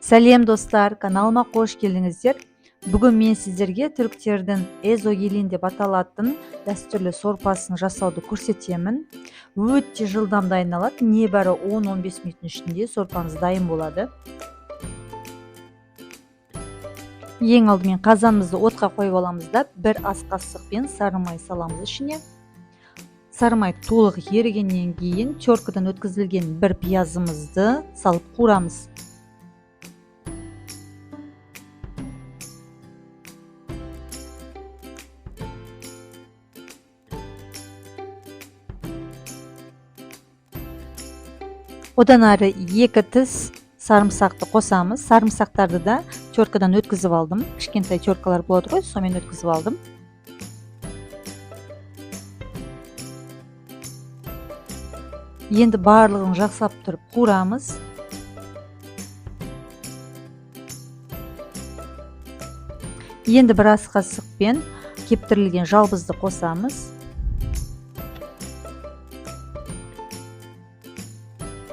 Сәлем достар, каналыма қош келдіңіздер. Бүгін мен сіздерге түріктердің эзогелин деп аталатын дәстүрлі сорпасын жасауды көрсетемін. Өте жылдам дайындалады, небәрі 10-15 минуттың ішінде сорпаңыз дайын болады. Ең алдымен қазанымызды отқа қойып аламыз да, бір ас қасықпен сары май саламыз ішіне. Сары май толық ерігеннен кейін теркадан өткізілген бір пиязымызды салып қуырамыз. Одан ары 2 тіс сарымсақты қосамыз. Сарымсақтарды да теркадан өткізіп алдым. Кішкентай теркалар болады ғой, сонымен өткізіп алдым. Енді барлығын жақсылап тұрып қуырамыз. Енді бір ас қасықпен кептірілген жалбызды қосамыз.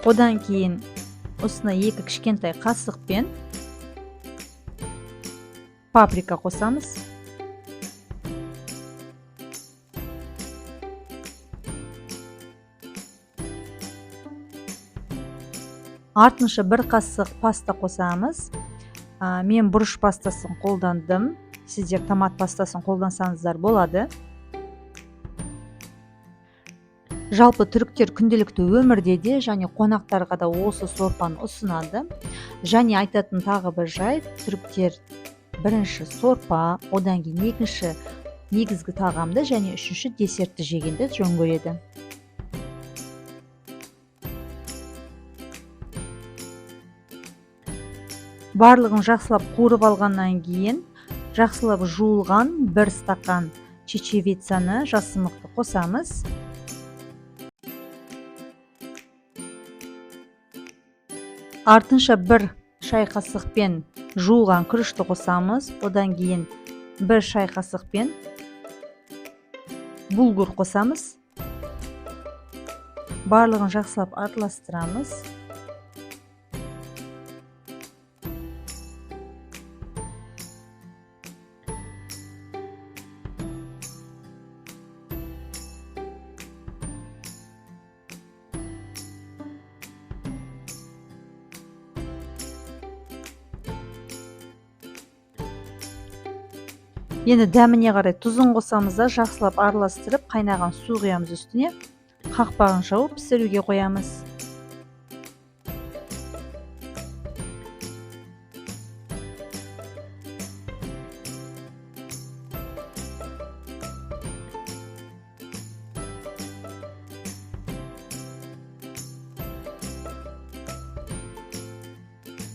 Одан кейін осына 2 кішкентай қасықпен паприка қосамыз. Артынша 1 қасық паста қосамыз. Мен бұрыш пастасын қолдандым. Сіздер томат пастасын қолдансаңыздар болады. Жалпы түріктер күнделікті өмірде де және қонақтарға да осы сорпаны ұсынады. Және айтатын тағы бір жайт, түріктер бірінші сорпа, одан кейін екінші негізгі тағамды және үшінші десертті жегенді жөн көреді. Барлығын жақсылап қуырып алғаннан кейін жақсылап жуылған 1 стакан чечевицаны жасымықты қосамыз. Артынша 1 шай қасықпен жуылған күрішті қосамыз. Одан кейін 1 шай қасықпен булгур қосамыз. Барлығын жақсылап араластырамыз. Енді дәміне қарай тұзын қосамыз да жақсылап араластырып, қайнаған су құямыз үстіне. Қақпағын жауып пісіруге қоямыз.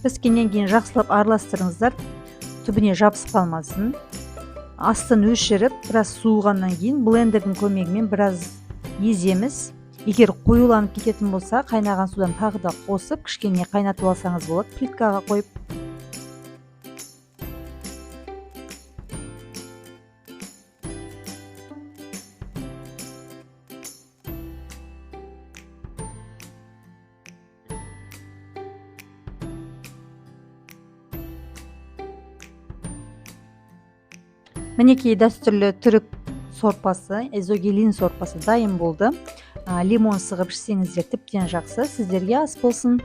Піскеннен кейін жақсылап араластырыңыздар, түбіне жабысып қалмасын. Астын өшіріп, біраз суығаннан кейін блендердің көмегімен біраз еземіз. Егер қоюланып кететін болса, қайнаған судан тағы да қосып, кішкене қайнатып алсаңыз болады, плиткаға қойып. Мінекей дәстүрлі түрік сорпасы, эзогелин сорпасы дайын болды. Лимон сығып ішсеңіздер тіптен жақсы, сіздерге ас болсын.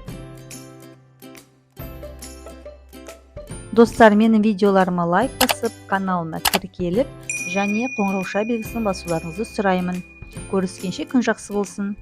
Достар, менің видеоларыма лайк басып, каналыма тіркеліп, және қоңырауша белгісін басуларыңызды сұраймын. Көріскенше күн жақсы болсын.